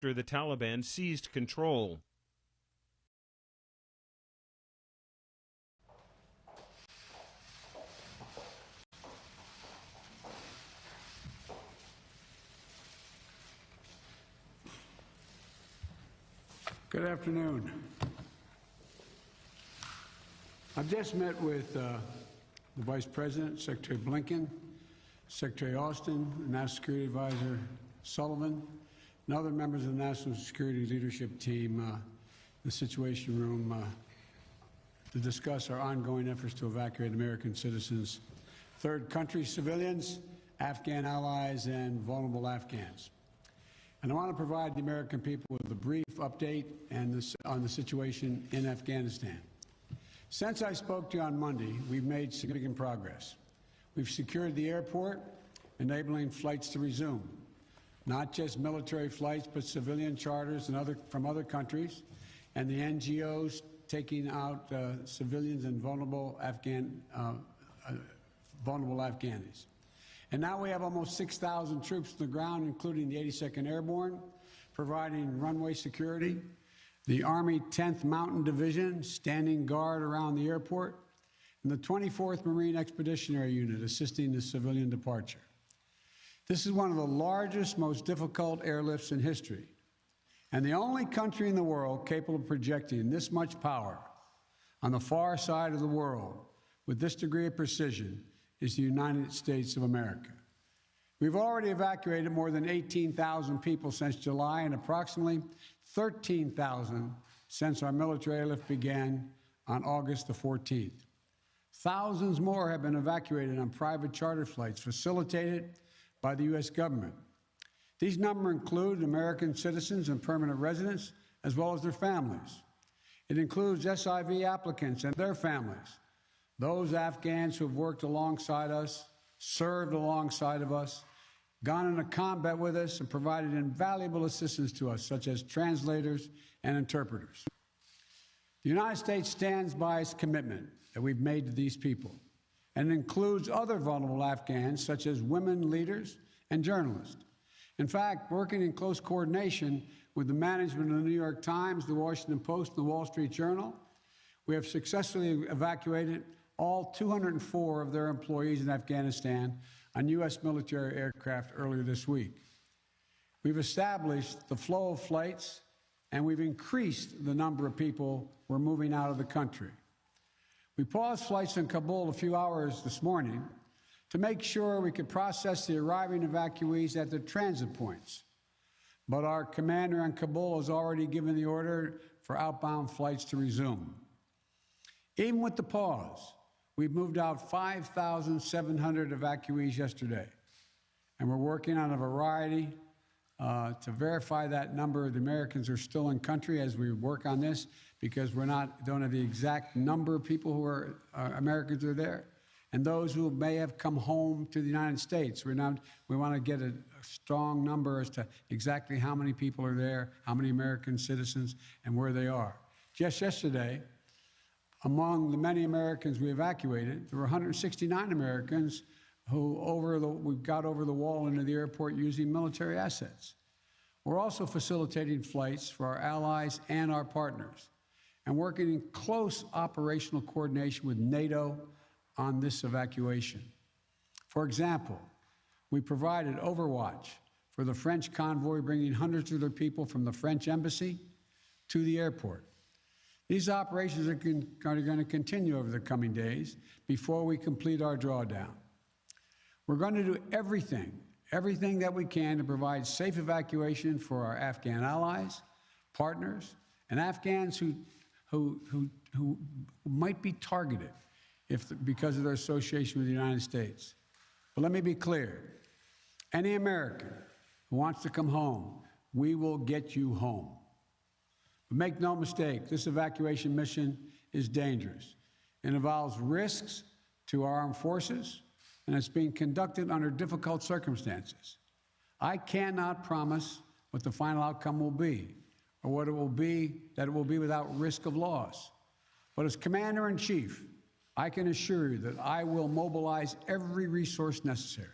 after the Taliban seized control. Good afternoon. I've just met with the Vice President, Secretary Blinken, Secretary Austin, National Security Advisor Sullivan, and other members of the National Security Leadership Team, the Situation Room, to discuss our ongoing efforts to evacuate American citizens, third country civilians, Afghan allies, and vulnerable Afghans. And I want to provide the American people with a brief update on the situation in Afghanistan. Since I spoke to you on Monday, we've made significant progress. We've secured the airport, enabling flights to resume, not just military flights, but civilian charters and from other countries, and the NGOs taking out civilians and vulnerable Afghanis. And now we have almost 6,000 troops on the ground, including the 82nd Airborne, providing runway security, the Army 10th Mountain Division standing guard around the airport, and the 24th Marine Expeditionary Unit assisting the civilian departure. This is one of the largest, most difficult airlifts in history, and the only country in the world capable of projecting this much power on the far side of the world with this degree of precision is the United States of America. We've already evacuated more than 18,000 people since July and approximately 13,000 since our military airlift began on August the 14th. Thousands more have been evacuated on private charter flights facilitated by the U.S. government. These numbers include American citizens and permanent residents, as well as their families. It includes SIV applicants and their families, those Afghans who have worked alongside us, served alongside of us, gone into combat with us, and provided invaluable assistance to us, such as translators and interpreters. The United States stands by its commitment that we've made to these people, and includes other vulnerable Afghans, such as women leaders and journalists. In fact, working in close coordination with the management of the New York Times, the Washington Post, and the Wall Street Journal, we have successfully evacuated all 204 of their employees in Afghanistan on U.S. military aircraft earlier this week. We've established the flow of flights, and we've increased the number of people we're moving out of the country. We paused flights in Kabul a few hours this morning to make sure we could process the arriving evacuees at the transit points. But our commander in Kabul has already given the order for outbound flights to resume. Even with the pause, we've moved out 5,700 evacuees yesterday, and we're working on a variety to verify that number of the Americans are still in country as we work on this, because don't have the exact number of people who are Americans who are there, and those who may have come home to the United States. We want to get a strong number as to exactly how many people are there, how many American citizens, and where they are. Just yesterday, among the many Americans we evacuated, there were 169 Americans who we got over the wall into the airport using military assets. We're also facilitating flights for our allies and our partners, and working in close operational coordination with NATO on this evacuation. For example, we provided overwatch for the French convoy bringing hundreds of their people from the French embassy to the airport. These operations are going to continue over the coming days before we complete our drawdown. We're going to do everything that we can to provide safe evacuation for our Afghan allies, partners, and Afghans who might be targeted because of their association with the United States. But let me be clear. Any American who wants to come home, we will get you home. But make no mistake, this evacuation mission is dangerous. It involves risks to our armed forces, and it's being conducted under difficult circumstances. I cannot promise what the final outcome will be, or what it will be, that it will be without risk of loss. But as Commander-in-Chief, I can assure you that I will mobilize every resource necessary.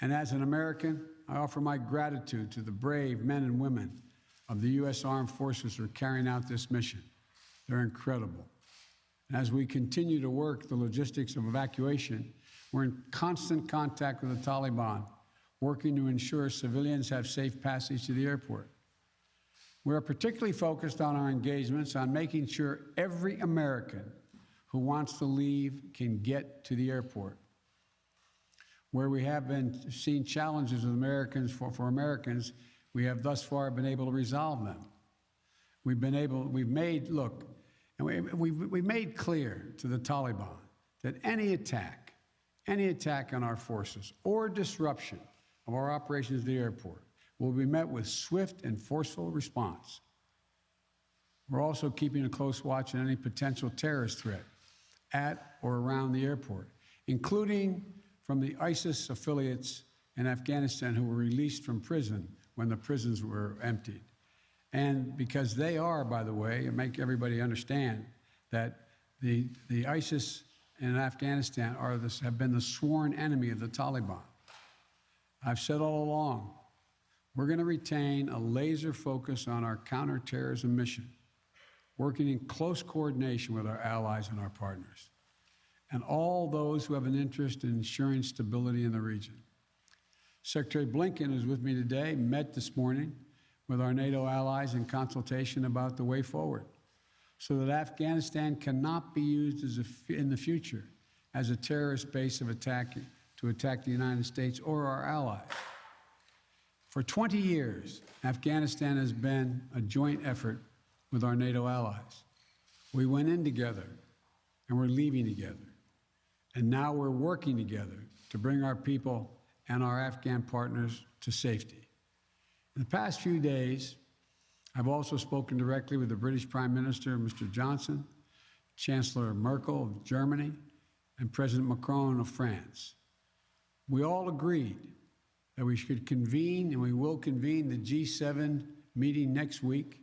And as an American, I offer my gratitude to the brave men and women of the U.S. Armed Forces who are carrying out this mission. They're incredible. And as we continue to work the logistics of evacuation, we're in constant contact with the Taliban, working to ensure civilians have safe passage to the airport. We are particularly focused on our engagements on making sure every American who wants to leave can get to the airport. Where we have been seeing challenges with Americans, for Americans, we have thus far been able to resolve them. We've made clear to the Taliban that any attack on our forces or disruption of our operations at the airport will be met with swift and forceful response. We're also keeping a close watch on any potential terrorist threat at or around the airport, including from the ISIS affiliates in Afghanistan who were released from prison when the prisons were emptied. And because they are, by the way, and make everybody understand that the ISIS in Afghanistan have been the sworn enemy of the Taliban. I've said all along, we're going to retain a laser focus on our counterterrorism mission, working in close coordination with our allies and our partners, and all those who have an interest in ensuring stability in the region. Secretary Blinken, who's with me today, met this morning with our NATO allies in consultation about the way forward, so that Afghanistan cannot be used in the future as a terrorist base to attack the United States or our allies. For 20 years, Afghanistan has been a joint effort with our NATO allies. We went in together, and we're leaving together. And now we're working together to bring our people and our Afghan partners to safety. In the past few days, I've also spoken directly with the British Prime Minister, Mr. Johnson, Chancellor Merkel of Germany, and President Macron of France. We all agreed that we should convene, and we will convene, the G7 meeting next week,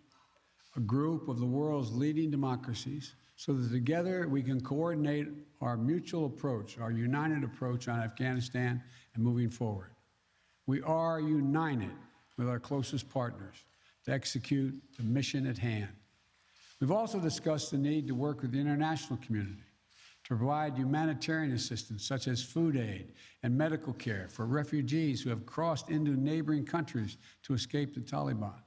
a group of the world's leading democracies, so that together we can coordinate our mutual approach, our united approach on Afghanistan and moving forward. We are united with our closest partners to execute the mission at hand. We've also discussed the need to work with the international community to provide humanitarian assistance, such as food aid and medical care for refugees who have crossed into neighboring countries to escape the Taliban,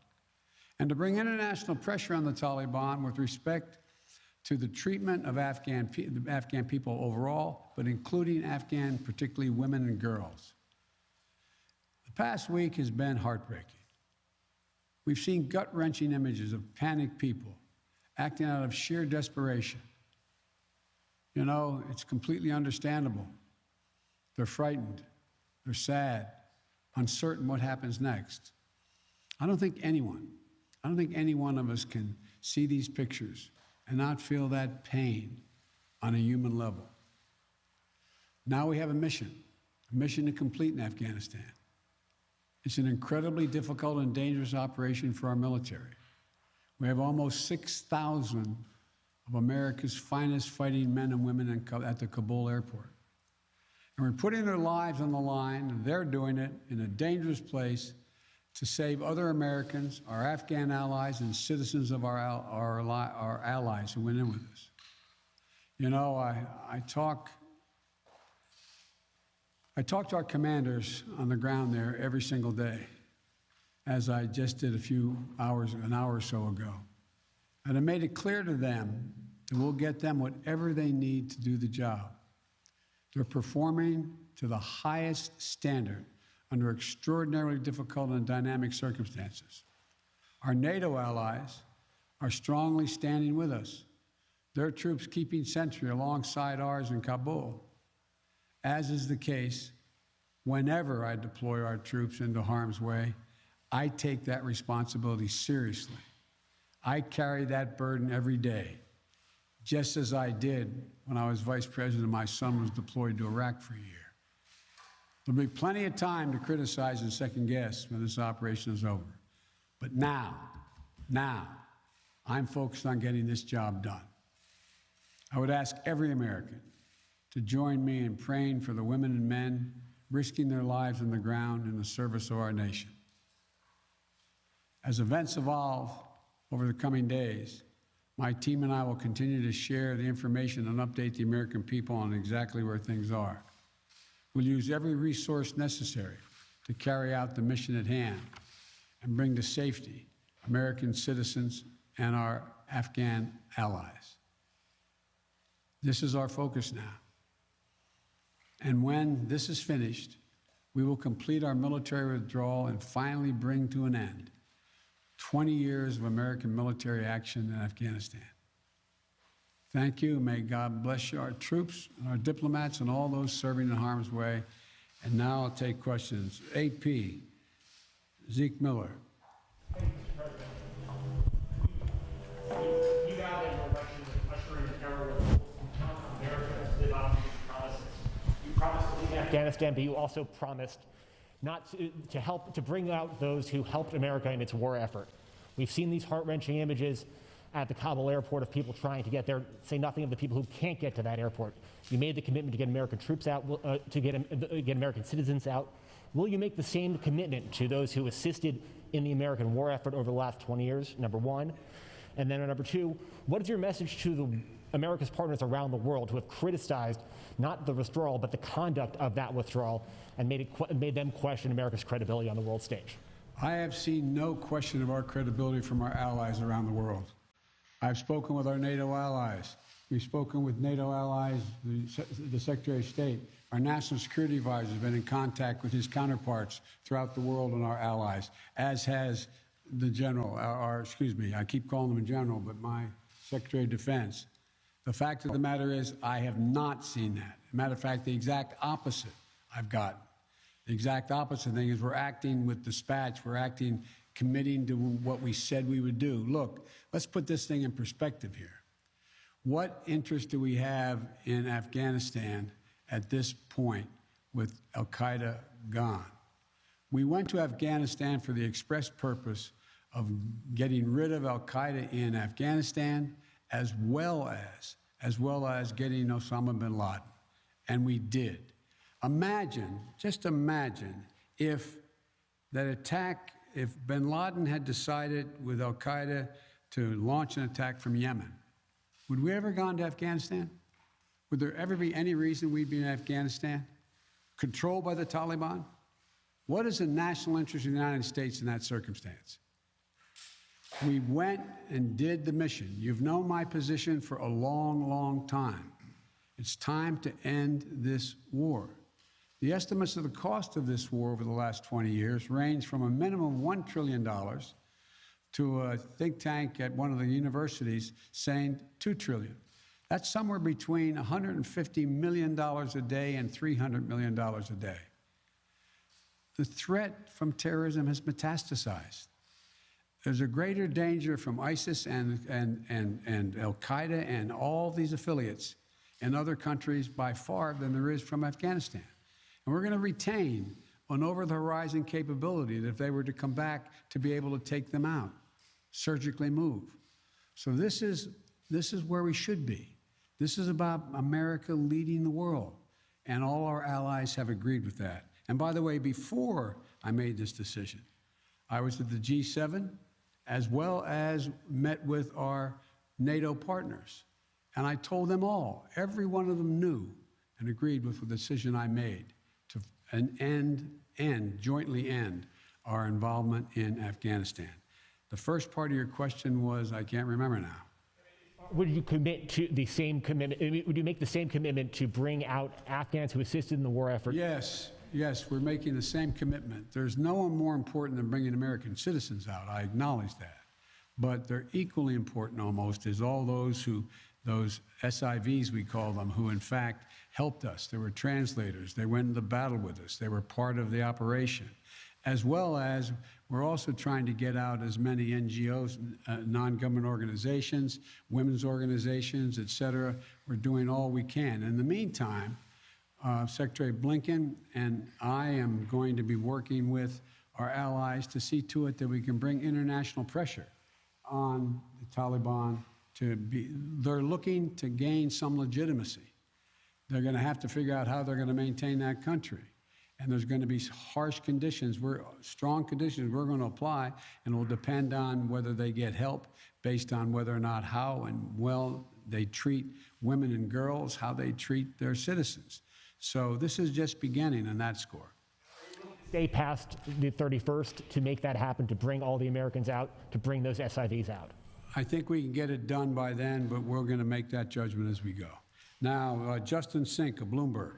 and to bring international pressure on the Taliban with respect to the treatment of Afghan people overall, but including Afghan, particularly women and girls. The past week has been heartbreaking. We've seen gut-wrenching images of panicked people acting out of sheer desperation. You know, it's completely understandable. They're frightened, they're sad, uncertain what happens next. I don't think any one of us can see these pictures and not feel that pain on a human level. Now we have a mission to complete in Afghanistan. It's an incredibly difficult and dangerous operation for our military. We have almost 6,000 of America's finest fighting men and women at the Kabul airport. And we're putting their lives on the line, and they're doing it in a dangerous place to save other Americans, our Afghan allies, and citizens of our allies who went in with us. You know, I talk to our commanders on the ground there every single day, as I just did an hour or so ago. And I made it clear to them that we'll get them whatever they need to do the job. They're performing to the highest standard under extraordinarily difficult and dynamic circumstances. Our NATO allies are strongly standing with us, their troops keeping sentry alongside ours in Kabul, as is the case whenever I deploy our troops into harm's way. I take that responsibility seriously. I carry that burden every day, just as I did when I was vice president and my son was deployed to Iraq for a year. There'll be plenty of time to criticize and second guess when this operation is over. But now, I'm focused on getting this job done. I would ask every American to join me in praying for the women and men risking their lives on the ground in the service of our nation. As events evolve over the coming days, my team and I will continue to share the information and update the American people on exactly where things are. We'll use every resource necessary to carry out the mission at hand and bring to safety American citizens and our Afghan allies. This is our focus now. And when this is finished, we will complete our military withdrawal and finally bring to an end 20 years of American military action in Afghanistan. Thank you. May God bless you, our troops, our diplomats, and all those serving in harm's way. And now I'll take questions. AP, Zeke Miller. Thank you, Mr. President. You vowed in your election to usher in an era where Americans live up to your promises. You promised to lead Afghanistan, but you also promised not to help to bring out those who helped America in its war effort. We've seen these heart-wrenching images at the Kabul airport of people trying to get there, say nothing of the people who can't get to that airport. You made the commitment to get American troops out, to get American citizens out. Will you make the same commitment to those who assisted in the American war effort over the last 20 years, number one? And then number two, what is your message to America's partners around the world who have criticized not the withdrawal, but the conduct of that withdrawal and made them question America's credibility on the world stage? I have seen no question of our credibility from our allies around the world. I've spoken with our NATO allies. We've spoken with NATO allies, the Secretary of State. Our National Security Advisor has been in contact with his counterparts throughout the world and our allies, as has the General, I keep calling him a General, but my Secretary of Defense. The fact of the matter is, I have not seen that. As a matter of fact, the exact opposite I've gotten. The exact opposite thing is we're acting with dispatch. We're acting, committing to what we said we would do. Look, let's put this thing in perspective here. What interest do we have in Afghanistan at this point with al-Qaeda gone? We went to Afghanistan for the express purpose of getting rid of al-Qaeda in Afghanistan, as well as getting Osama bin Laden. And we did. Imagine, just imagine, if that attack, if bin Laden had decided with al-Qaeda to launch an attack from Yemen, would we ever gone to Afghanistan? Would there ever be any reason we'd be in Afghanistan? Controlled by the Taliban? What is the national interest of the United States in that circumstance? We went and did the mission. You've known my position for a long, long time. It's time to end this war. The estimates of the cost of this war over the last 20 years range from a minimum of $1 trillion to a think tank at one of the universities saying $2 trillion. That's somewhere between $150 million a day and $300 million a day. The threat from terrorism has metastasized. There's a greater danger from ISIS and al-Qaeda and all these affiliates in other countries by far than there is from Afghanistan. And we're going to retain an over-the-horizon capability that if they were to come back to be able to take them out, surgically move. So this is where we should be. This is about America leading the world, and all our allies have agreed with that. And by the way, before I made this decision, I was at the G7 as well as met with our NATO partners. And I told them all, every one of them knew and agreed with the decision I made to jointly end our involvement in Afghanistan. The first part of your question was, I can't remember now. Would you commit to the same commitment? Would you make the same commitment to bring out Afghans who assisted in the war effort? Yes, we're making the same commitment. There's no one more important than bringing American citizens out. I acknowledge that. But they're equally important almost is all those SIVs, we call them, who in fact helped us. They were translators. They went into battle with us. They were part of the operation. As well as we're also trying to get out as many NGOs, non-government organizations, women's organizations, et cetera. We're doing all we can. In the meantime, Secretary Blinken and I am going to be working with our allies to see to it that we can bring international pressure on the Taliban they're looking to gain some legitimacy. They're going to have to figure out how they're going to maintain that country. And there's going to be harsh conditions, strong conditions we're going to apply, and it will depend on whether they get help based on whether or not how and well they treat women and girls, how they treat their citizens. So this is just beginning on that score. Stay past the 31st to make that happen, to bring all the Americans out, to bring those SIVs out? I think we can get it done by then, but we're going to make that judgment as we go. Now, Justin Sink of Bloomberg.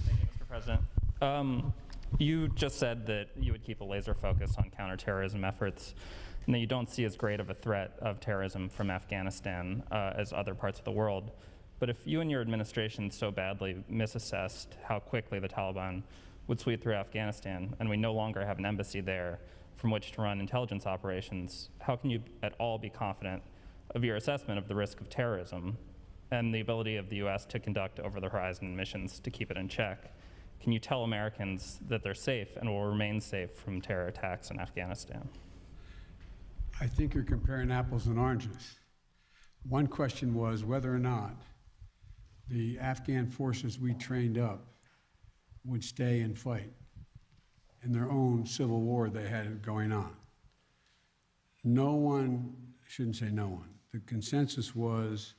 Thank you, Mr. President. You just said that you would keep a laser focus on counterterrorism efforts, and that you don't see as great of a threat of terrorism from Afghanistan as other parts of the world. But if you and your administration so badly misassessed how quickly the Taliban would sweep through Afghanistan, and we no longer have an embassy there from which to run intelligence operations, how can you at all be confident of your assessment of the risk of terrorism and the ability of the U.S. to conduct over-the-horizon missions to keep it in check? Can you tell Americans that they're safe and will remain safe from terror attacks in Afghanistan? I think you're comparing apples and oranges. One question was whether or not the Afghan forces we trained up would stay and fight in their own civil war they had going on. No one, I shouldn't say no one, the consensus was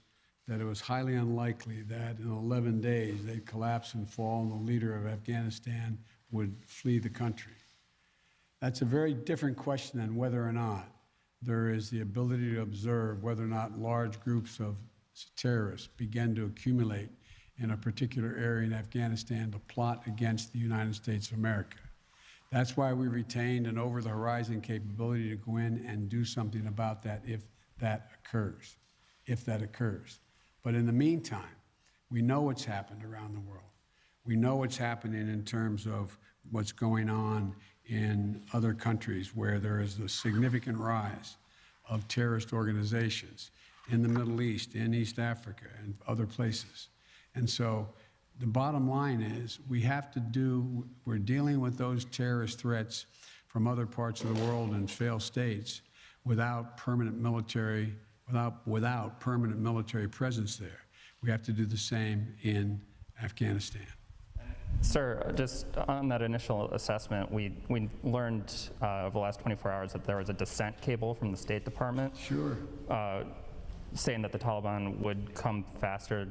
that it was highly unlikely that in 11 days they'd collapse and fall and the leader of Afghanistan would flee the country. That's a very different question than whether or not there is the ability to observe whether or not large groups of terrorists begin to accumulate in a particular area in Afghanistan to plot against the United States of America. That's why we retained an over-the-horizon capability to go in and do something about that if that occurs. But in the meantime, we know what's happened around the world. We know what's happening in terms of what's going on in other countries where there is a significant rise of terrorist organizations in the Middle East, in East Africa, and other places. And so the bottom line is we're dealing with those terrorist threats from other parts of the world and failed states without permanent military presence there. We have to do the same in Afghanistan. Sir, just on that initial assessment, we learned over the last 24 hours that there was a dissent cable from the State Department. Sure. Saying that the Taliban would come faster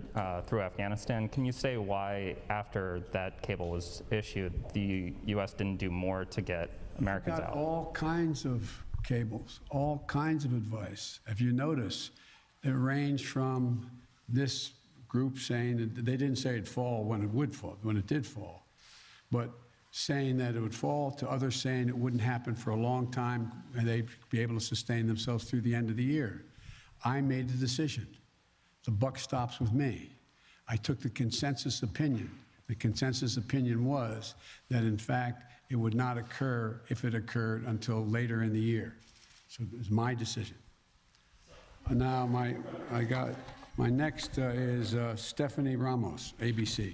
through Afghanistan. Can you say why, after that cable was issued, the U.S. didn't do more to get Americans out? All kinds of cables, all kinds of advice. If you notice, it ranged from this group saying that they didn't say it'd fall when it did fall, but saying that it would fall, to others saying it wouldn't happen for a long time and they'd be able to sustain themselves through the end of the year. I made the decision. The buck stops with me. I took the consensus opinion. The consensus opinion was that, in fact, it would not occur, if it occurred, until later in the year. So it was my decision. Now, my next is Stephanie Ramos, ABC.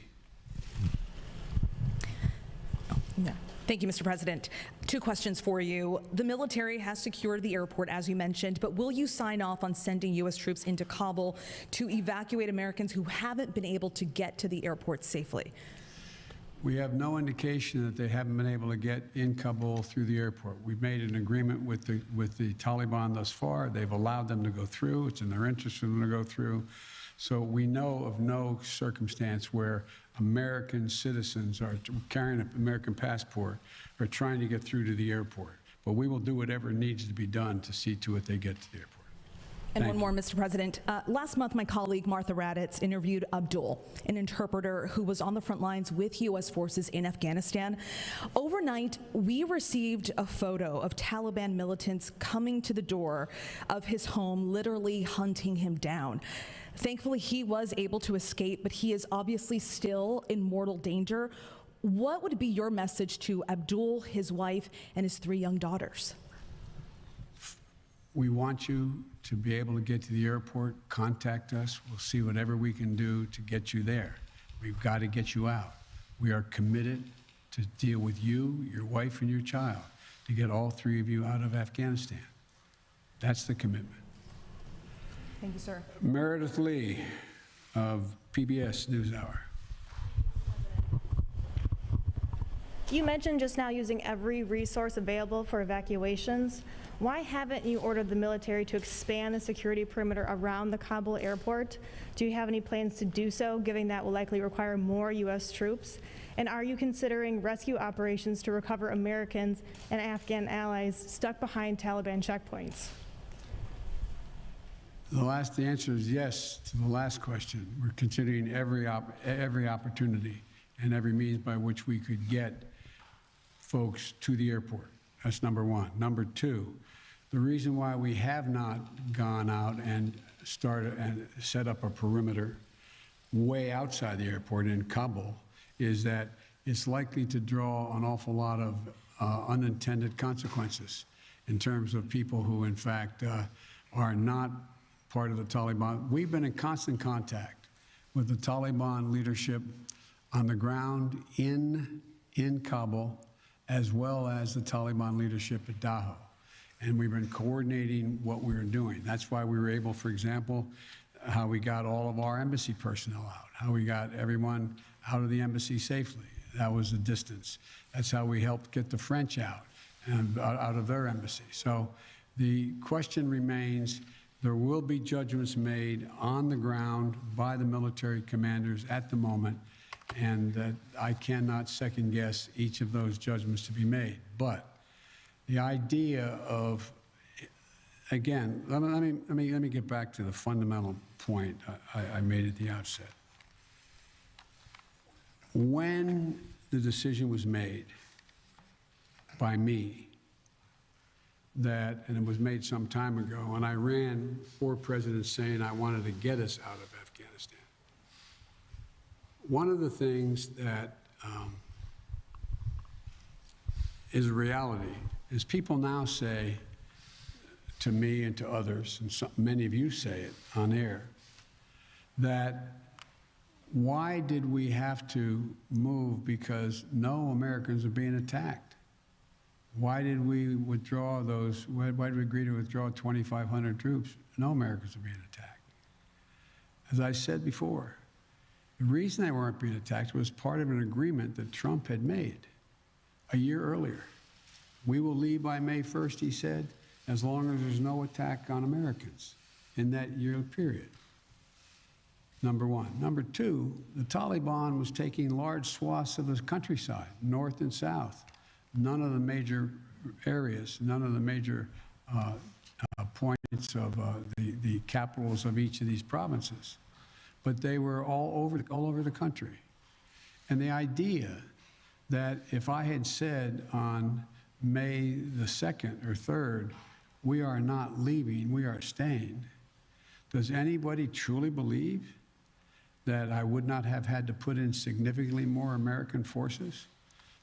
Yeah. Thank you, Mr. President. 2 questions for you. The military has secured the airport, as you mentioned, but will you sign off on sending U.S. troops into Kabul to evacuate Americans who haven't been able to get to the airport safely? We have no indication that they haven't been able to get in Kabul through the airport. We've made an agreement with the Taliban thus far. They've allowed them to go through. It's in their interest for them to go through. So we know of no circumstance where American citizens are carrying an American passport or trying to get through to the airport. But we will do whatever needs to be done to see to it they get to the airport. And one more, Mr. President. Last month, my colleague Martha Raddatz interviewed Abdul, an interpreter who was on the front lines with U.S. forces in Afghanistan. Overnight, we received a photo of Taliban militants coming to the door of his home, literally hunting him down. Thankfully, he was able to escape, but he is obviously still in mortal danger. What would be your message to Abdul, his wife, and his 3 young daughters? We want you to be able to get to the airport. Contact us. We'll see whatever we can do to get you there. We've got to get you out. We are committed to deal with you, your wife, and your child to get all 3 of you out of Afghanistan. That's the commitment. Thank you, sir. Meredith Lee of PBS NewsHour. You mentioned just now using every resource available for evacuations. Why haven't you ordered the military to expand the security perimeter around the Kabul airport? Do you have any plans to do so, given that will likely require more U.S. troops? And are you considering rescue operations to recover Americans and Afghan allies stuck behind Taliban checkpoints? The answer is yes to the last question. We're considering every opportunity and every means by which we could get folks to the airport. That's number one. Number two, the reason why we have not gone out and started and set up a perimeter way outside the airport in Kabul is that it's likely to draw an awful lot of unintended consequences in terms of people who, in fact, are not part of the Taliban. We've been in constant contact with the Taliban leadership on the ground in Kabul, as well as the Taliban leadership at Dahou. And we've been coordinating what we were doing. That's why we were able, for example, how we got all of our embassy personnel out, how we got everyone out of the embassy safely. That was the distance. That's how we helped get the French out and out of their embassy. So the question remains, there will be judgments made on the ground by the military commanders at the moment, and I cannot second guess each of those judgments to be made. But the idea of, again, let me get back to the fundamental point I made at the outset. When the decision was made by me that, and it was made some time ago, and I ran for president saying I wanted to get us out of Afghanistan. One of the things that is a reality is people now say to me and to others, and many of you say it on air, that why did we have to move because no Americans are being attacked? Why did we withdraw those, why did we agree to withdraw 2,500 troops? No Americans are being attacked. As I said before, the reason they weren't being attacked was part of an agreement that Trump had made a year earlier. We will leave by May 1st, he said, as long as there's no attack on Americans in that year period. Number one. Number two, the Taliban was taking large swaths of the countryside, north and south. None of the major areas, none of the major points of the capitals of each of these provinces. But they were all over the country. And the idea that if I had said on May the 2nd or 3rd, we are not leaving, we are staying, does anybody truly believe that I would not have had to put in significantly more American forces,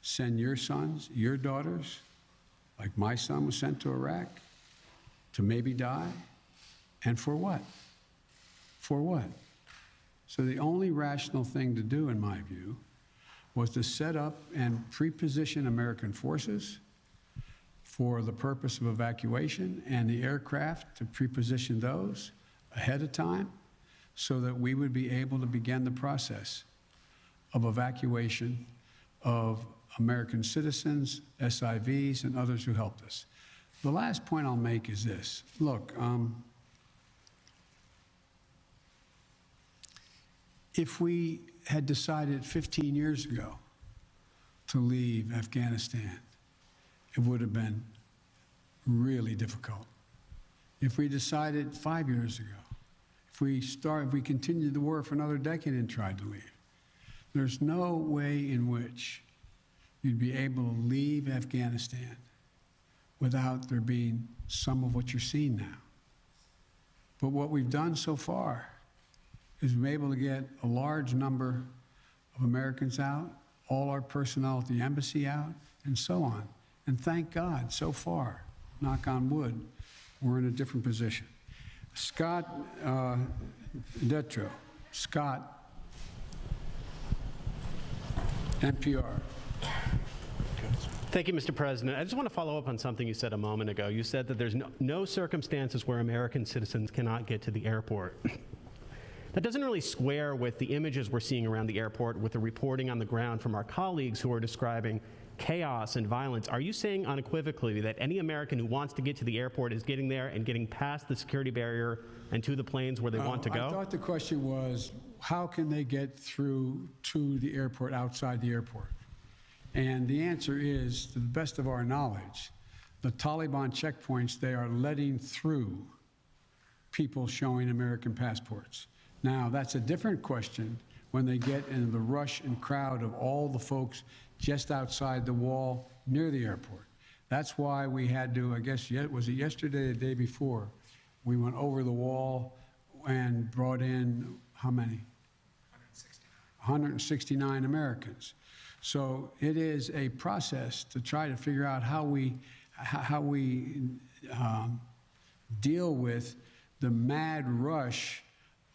send your sons, your daughters, like my son was sent to Iraq, to maybe die? And for what? For what? So the only rational thing to do, in my view, was to set up and pre-position American forces for the purpose of evacuation and the aircraft to pre-position those ahead of time so that we would be able to begin the process of evacuation of American citizens, SIVs, and others who helped us. The last point I'll make is this. Look, if we had decided 15 years ago to leave Afghanistan, it would have been really difficult. If we decided 5 years ago, if we continued the war for another decade and tried to leave, there's no way in which you'd be able to leave Afghanistan without there being some of what you're seeing now. But what we've done so far is we've been able to get a large number of Americans out, all our personnel at the embassy out, and so on. And thank God, so far, knock on wood, we're in a different position. Scott Detro. Scott, NPR. Thank you, Mr. President. I just want to follow up on something you said a moment ago. You said that there's no circumstances where American citizens cannot get to the airport. That doesn't really square with the images we're seeing around the airport, with the reporting on the ground from our colleagues who are describing chaos and violence. Are you saying unequivocally that any American who wants to get to the airport is getting there and getting past the security barrier and to the planes where they want to go? I thought the question was, how can they get through to the airport outside the airport? And the answer is, to the best of our knowledge, the Taliban checkpoints, they are letting through people showing American passports. Now, that's a different question when they get in the rush and crowd of all the folks just outside the wall near the airport. That's why we had to, I guess, was it yesterday or the day before, we went over the wall and brought in, how many? 169 Americans. So it is a process to try to figure out how we deal with the mad rush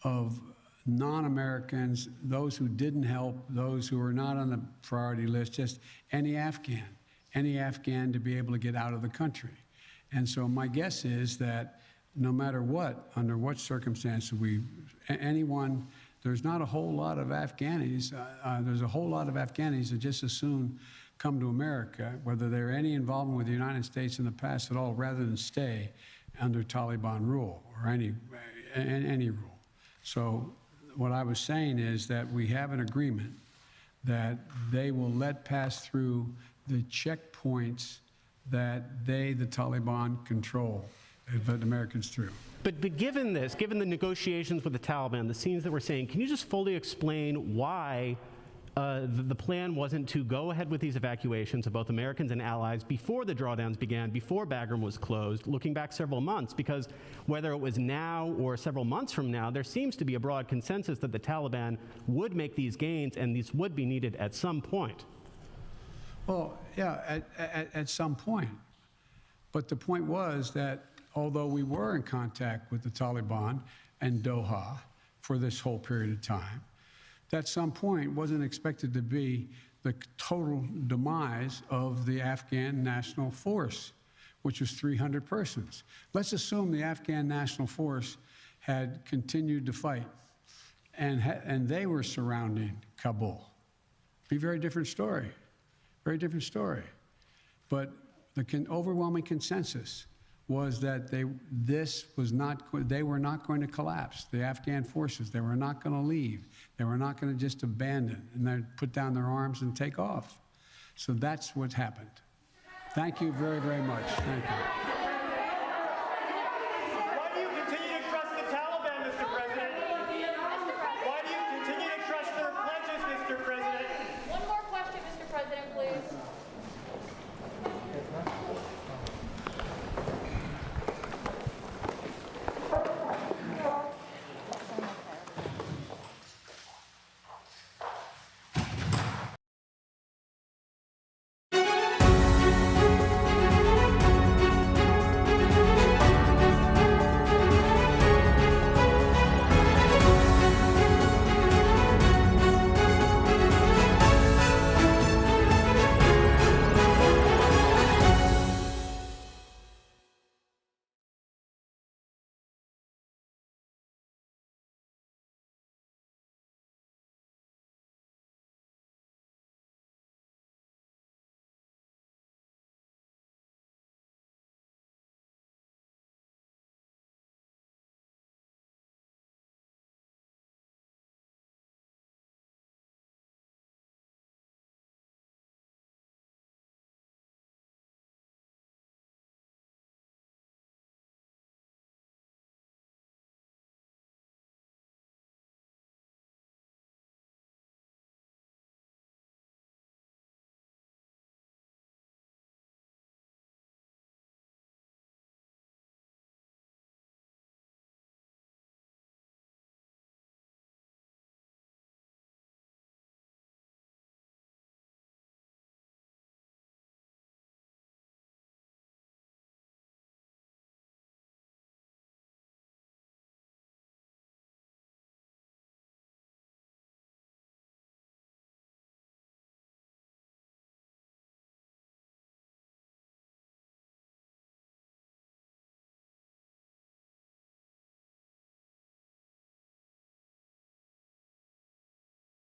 of non-Americans, those who didn't help, those who are not on the priority list, just any Afghan to be able to get out of the country. And so my guess is that no matter what, under what circumstances there's not a whole lot of Afghanis, there's a whole lot of Afghanis that just as soon come to America, whether they're any involvement with the United States in the past at all, rather than stay under Taliban rule or any rule. So what I was saying is that we have an agreement that they will let pass through the checkpoints that the Taliban control, let Americans through. But given this, given the negotiations with the Taliban, the scenes that we're seeing, can you just fully explain why the plan wasn't to go ahead with these evacuations of both Americans and allies before the drawdowns began, before Bagram was closed, looking back several months? Because whether it was now or several months from now, there seems to be a broad consensus that the Taliban would make these gains and these would be needed at some point. Well, yeah, at some point. But the point was that although we were in contact with the Taliban and Doha for this whole period of time, at some point wasn't expected to be the total demise of the Afghan National Force, which was 300 persons. Let's assume the Afghan National Force had continued to fight and they were surrounding Kabul. Be a very different story, very different story. But the overwhelming consensus was that they were not going to collapse. The Afghan forces, they were not going to leave. They were not going to just abandon and then put down their arms and take off. So that's what happened. Thank you very, very much. Thank you.